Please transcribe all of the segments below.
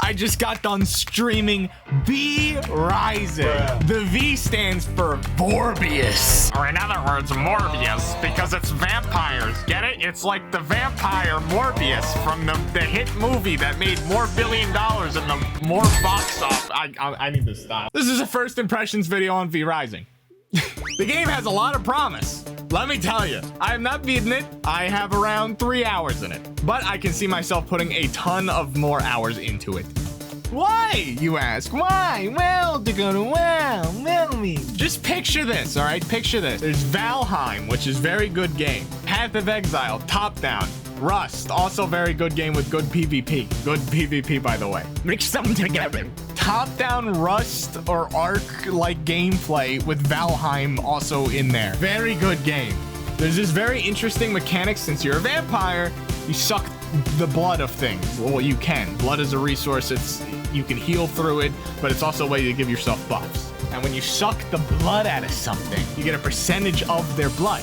I just got done streaming vrising. The V stands for Morbius. Or in other words, Morbius, because it's vampires. Get it? It's like the vampire Morbius from the hit movie that made more $1 billion in the more box office. I need to stop. This is a first impressions video on vrising. The game has a lot of promise. Let me tell you, I have not beaten it. I have around 3 hours in it, but I can see myself putting a ton of more hours into it. Why, you ask? Why? Well, Dakota, well, me. Just picture this, all right? Picture this. There's Valheim, which is very good game. Path of Exile, top down. Rust, also very good game with good PvP. Good PvP, by the way. Mix them together. Top-down Rust or Ark-like gameplay with Valheim also in there. Very good game. There's this very interesting mechanic. Since you're a vampire, you suck the blood of things. Well, you can. Blood is a resource. You can heal through it, but it's also a way to give yourself buffs. And when you suck the blood out of something, you get a percentage of their blood.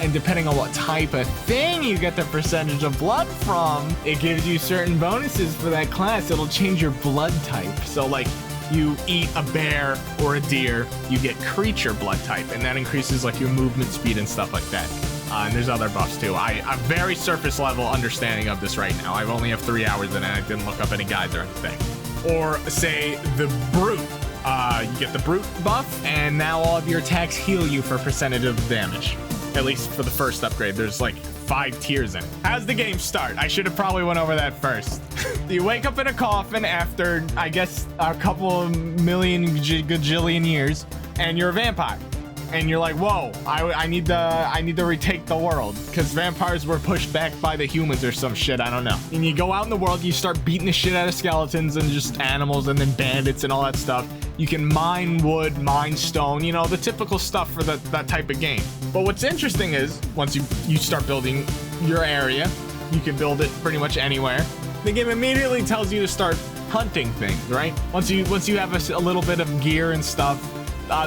And depending on what type of thing you get the percentage of blood from, it gives you certain bonuses for that class. It'll change your blood type. So like you eat a bear or a deer, you get creature blood type, and that increases like your movement speed and stuff like that. And there's other buffs too. I'm very surface level understanding of this right now. I only have 3 hours in it, and I didn't look up any guides or anything. Or say the brute. You get the brute buff, and now all of your attacks heal you for percentage of damage. At least for the first upgrade. There's like 5 tiers in it. How's the game start? I should have probably went over that first. You wake up in a coffin after, I guess, a couple of million gajillion years, and you're a vampire. And you're like, whoa, I need to retake the world, because vampires were pushed back by the humans or some shit, I don't know. And you go out in the world, you start beating the shit out of skeletons and just animals and then bandits and all that stuff. You can mine wood, mine stone, you know, the typical stuff for that type of game. But what's interesting is, once you start building your area, you can build it pretty much anywhere. The game immediately tells you to start hunting things, right? Once you have a little bit of gear and stuff,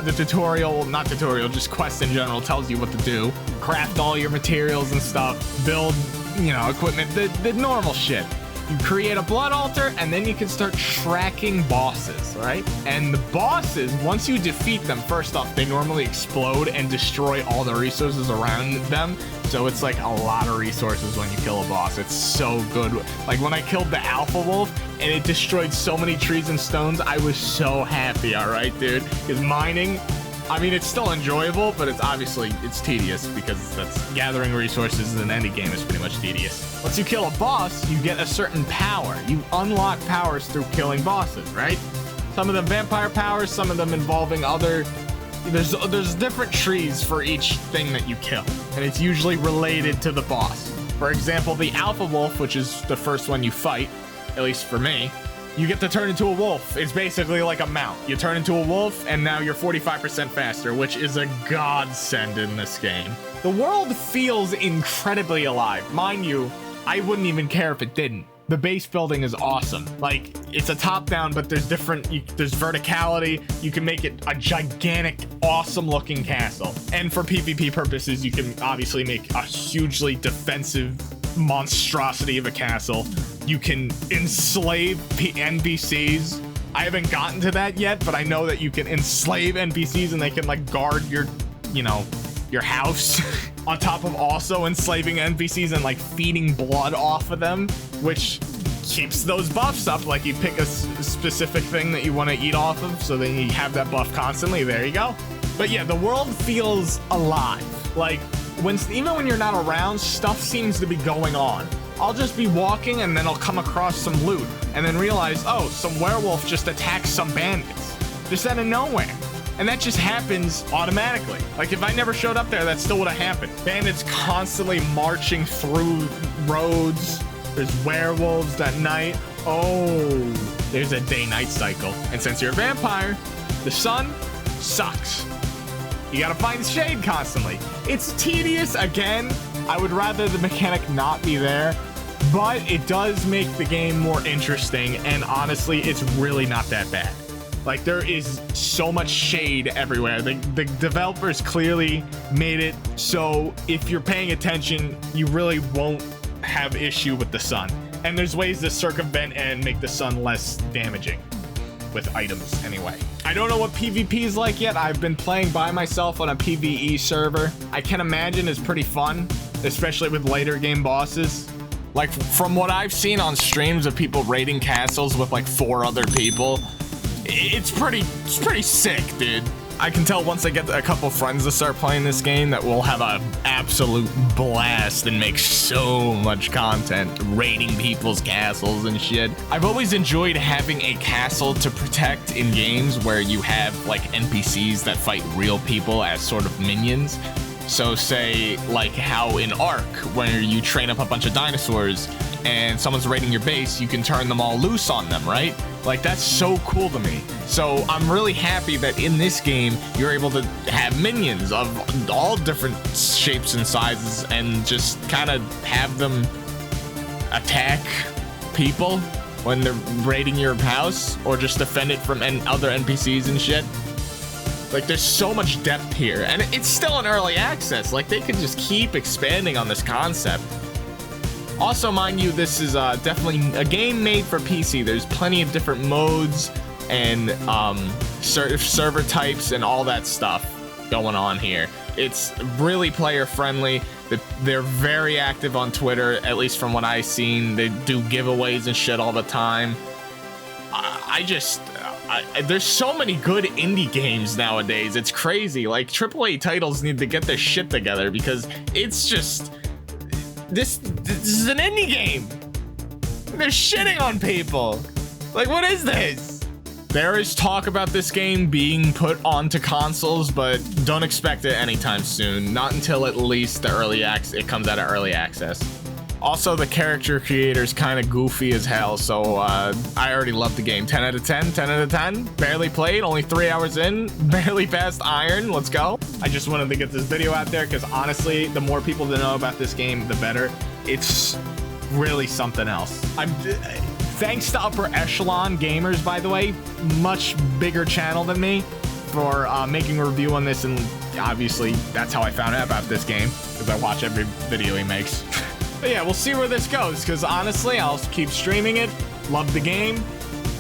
the tutorial, not tutorial, just quest in general tells you what to do. Craft all your materials and stuff, build, you know, equipment, the normal shit. You create a blood altar, and then you can start tracking bosses, right? And the bosses, once you defeat them, first off, they normally explode and destroy all the resources around them. So it's like a lot of resources when you kill a boss. It's so good. Like when I killed the alpha wolf and it destroyed so many trees and stones, I was so happy, all right, dude? Because mining, I mean, it's still enjoyable, but it's tedious, because that's gathering resources in any game is pretty much tedious. Once you kill a boss, you get a certain power. You unlock powers through killing bosses, right? Some of them vampire powers, some of them involving other... There's different trees for each thing that you kill, and it's usually related to the boss. For example, the alpha wolf, which is the first one you fight, at least for me, you get to turn into a wolf. It's basically like a mount. You turn into a wolf, and now you're 45% faster, which is a godsend in this game. The world feels incredibly alive. Mind you, I wouldn't even care if it didn't. The base building is awesome. Like, it's a top-down, but there's there's verticality. You can make it a gigantic, awesome-looking castle. And for PvP purposes, you can obviously make a hugely defensive monstrosity of a castle. You can enslave NPCs. I haven't gotten to that yet, but I know that you can enslave NPCs and they can like guard your, you know, your house on top of also enslaving NPCs and like feeding blood off of them, which keeps those buffs up. Like you pick a specific thing that you want to eat off of, so then you have that buff constantly. There you go. But yeah, the world feels alive. Like even when you're not around, stuff seems to be going on. I'll just be walking and then I'll come across some loot and then realize, oh, some werewolf just attacked some bandits just out of nowhere. And that just happens automatically. Like if I never showed up there, that still would have happened. Bandits constantly marching through roads. There's werewolves at night. Oh, there's a day-night cycle. And since you're a vampire, the sun sucks. You gotta find shade constantly. It's tedious. Again, I would rather the mechanic not be there, but it does make the game more interesting, and honestly, it's really not that bad. Like, there is so much shade everywhere. The developers clearly made it so if you're paying attention, you really won't have issue with the sun. And there's ways to circumvent and make the sun less damaging with items anyway. I don't know what PvP is like yet. I've been playing by myself on a PvE server. I can imagine it's pretty fun, especially with later game bosses. Like from what I've seen on streams of people raiding castles with like 4 other people, it's pretty sick, dude. I can tell once I get a couple friends to start playing this game that we'll have an absolute blast and make so much content raiding people's castles and shit. I've always enjoyed having a castle to protect in games where you have like NPCs that fight real people as sort of minions. So say like how in Ark, where you train up a bunch of dinosaurs and someone's raiding your base, you can turn them all loose on them, right? Like, that's so cool to me. So I'm really happy that in this game, you're able to have minions of all different shapes and sizes and just kind of have them attack people when they're raiding your house or just defend it from other NPCs and shit. Like, there's so much depth here, and it's still in early access. Like, they could just keep expanding on this concept. Also, mind you, this is definitely a game made for PC. There's plenty of different modes and server types and all that stuff going on here. It's really player friendly. They're very active on Twitter, at least from what I've seen. They do giveaways and shit all the time. There's so many good indie games nowadays. It's crazy. Like, AAA titles need to get their shit together because it's just... This is an indie game. They're shitting on people. Like, what is this? There is talk about this game being put onto consoles, but don't expect it anytime soon. Not until at least it comes out of early access. Also, the character creator's kind of goofy as hell, so I already love the game. 10 out of 10, 10 out of 10. Barely played, only 3 hours in. Barely passed Iron, let's go. I just wanted to get this video out there because honestly, the more people that know about this game, the better. It's really something else. Thanks to Upper Echelon Gamers, by the way, much bigger channel than me, for making a review on this, and obviously that's how I found out about this game, because I watch every video he makes. But yeah, we'll see where this goes, because honestly, I'll keep streaming it. Love the game.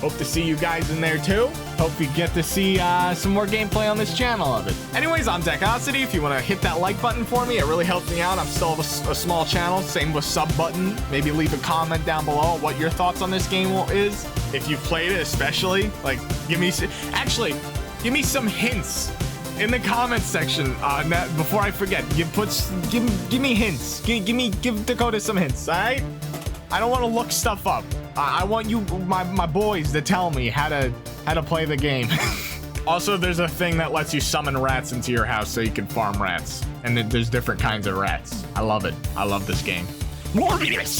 Hope to see you guys in there too. Hope you get to see some more gameplay on this channel of it. Anyways, I'm Dakocity. If you want to hit that like button for me, it really helps me out. I'm still a small channel. Same with sub button. Maybe leave a comment down below what your thoughts on this game is. If you've played it especially, like, give me some hints in the comments section. Before I forget, give me hints. Give Dakota some hints, all right? I don't want to look stuff up. I want you, my boys, to tell me how to play the game. Also, there's a thing that lets you summon rats into your house so you can farm rats. And there's different kinds of rats. I love it. I love this game. Morbius!